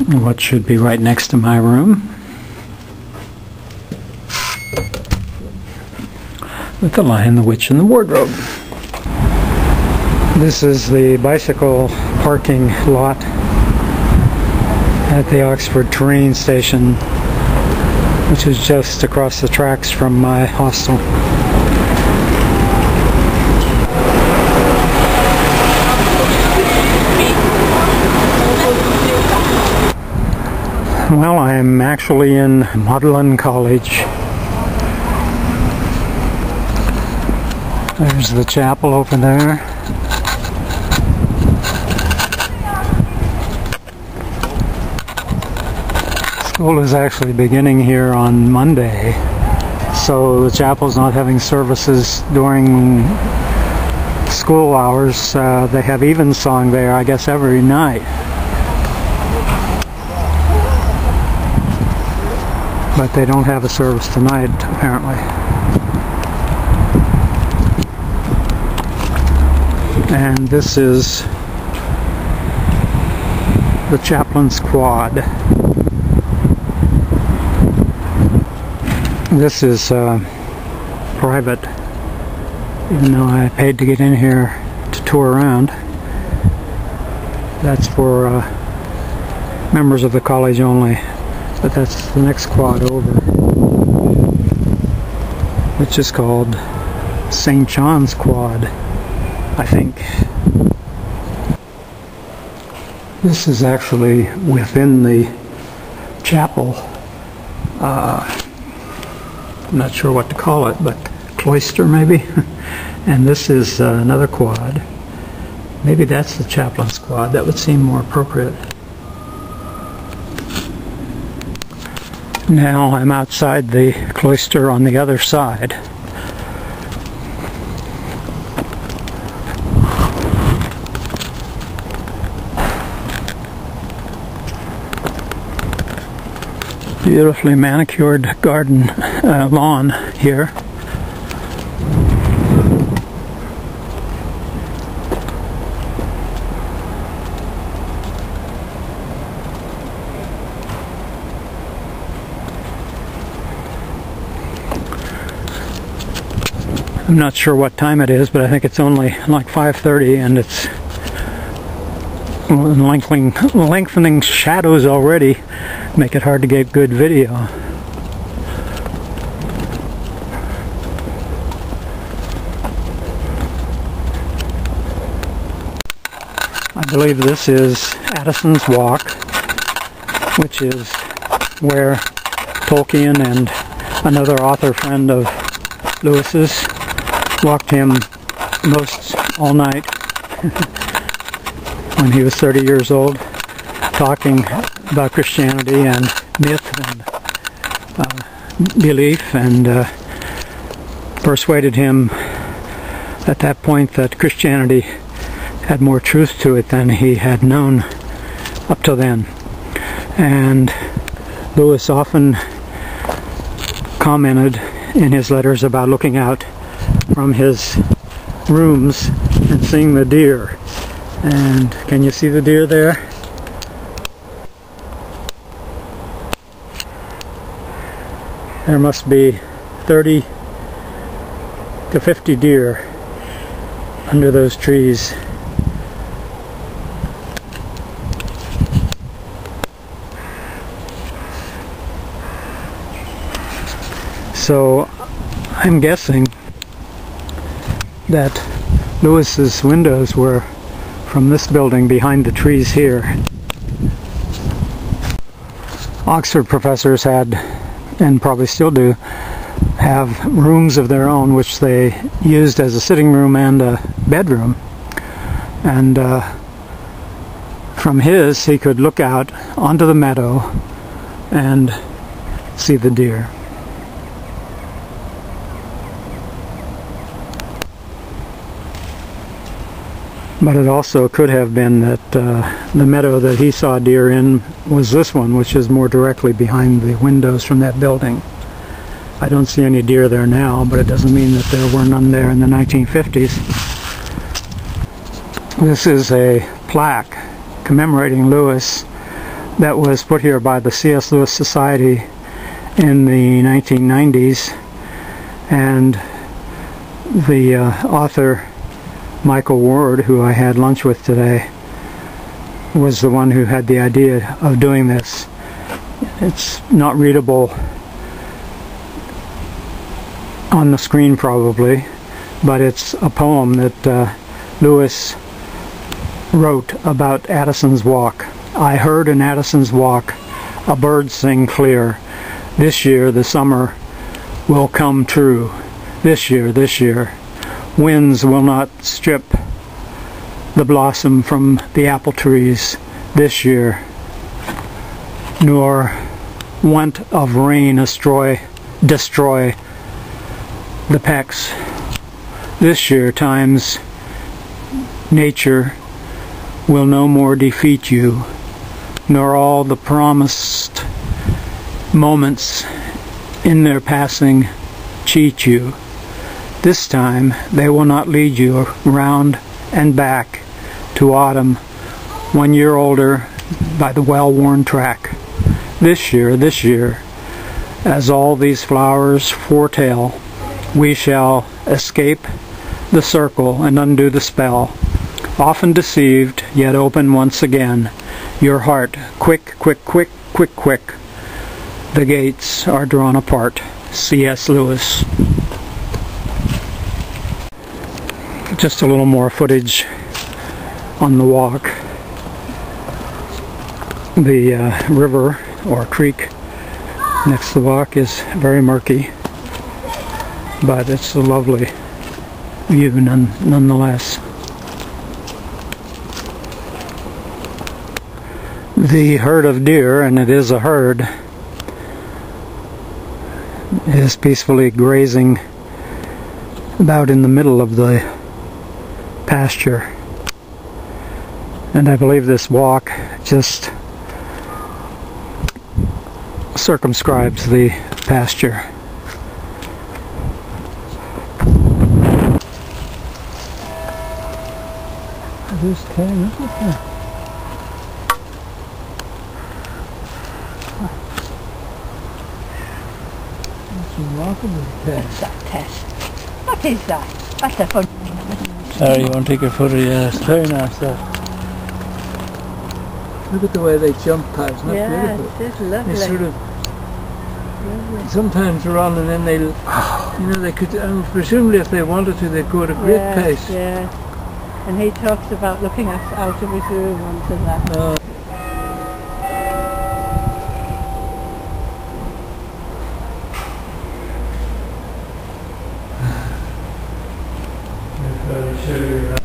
what should be right next to my room, with The Lion, the Witch, and the Wardrobe. This is the bicycle parking lot at the Oxford train station, which is just across the tracks from my hostel. Well, I'm actually in Magdalen College. There's the chapel over there. School is actually beginning here on Monday, so the chapel's not having services during school hours. They have evensong there, I guess, every night. But they don't have a service tonight, apparently. And this is the chaplain's quad. This is private, even though I paid to get in here to tour around. That's for members of the college only. But that's the next quad over, which is called St. John's Quad, I think. This is actually within the chapel. I'm not sure what to call it, but cloister maybe. And this is another quad. Maybe that's the chaplain's quad. That would seem more appropriate. Now I'm outside the cloister on the other side. Beautifully manicured garden lawn here. I'm not sure what time it is, but I think it's only like 5:30, and it's lengthening shadows already make it hard to get good video. I believe this is Addison's Walk, which is where Tolkien and another author friend of Lewis's walked him most all night when he was 30 years old, talking about Christianity and myth and belief, and persuaded him at that point that Christianity had more truth to it than he had known up till then. And Lewis often commented in his letters about looking out from his rooms and seeing the deer. And can you see the deer there? There must be 30 to 50 deer under those trees. So I'm guessing that Lewis's windows were from this building behind the trees here. Oxford professors had, and probably still do, have rooms of their own which they used as a sitting room and a bedroom. And from his, he could look out onto the meadow and see the deer. But it also could have been that the meadow that he saw deer in was this one, which is more directly behind the windows from that building. I don't see any deer there now, but it doesn't mean that there were none there in the 1950s. This is a plaque commemorating Lewis that was put here by the C.S. Lewis Society in the 1990s, and the author Michael Ward, who I had lunch with today, was the one who had the idea of doing this. It's not readable on the screen probably, but it's a poem that Lewis wrote about Addison's walk. I heard in Addison's walk a bird sing clear. This year the summer will come true. This year, winds will not strip the blossom from the apple trees this year, nor want of rain destroy the pecks. This year times nature will no more defeat you, nor all the promised moments in their passing cheat you. This time they will not lead you round and back to autumn 1 year older by the well-worn track. This year, as all these flowers foretell, we shall escape the circle and undo the spell. Often deceived, yet open once again. Your heart, quick, quick, quick, quick, quick. The gates are drawn apart. C.S. Lewis. Just a little more footage on the walk. The river or creek next to the walk is very murky, but it's a lovely view nonetheless. The herd of deer, and it is a herd, is peacefully grazing about in the middle of the pasture. And I believe this walk just circumscribes the pasture. This came, look at that. It's remarkable test. What's that test? What is that? That's a fun. Sorry, you want to take a photo? Yeah, it's very nice stuff. Look at the way they jump past, isn't that beautiful? It's lovely. They sort of sometimes run and then they, you know, they could, presumably if they wanted to, they'd go at a great pace. Yeah. And he talks about looking out of his room onto that. Show you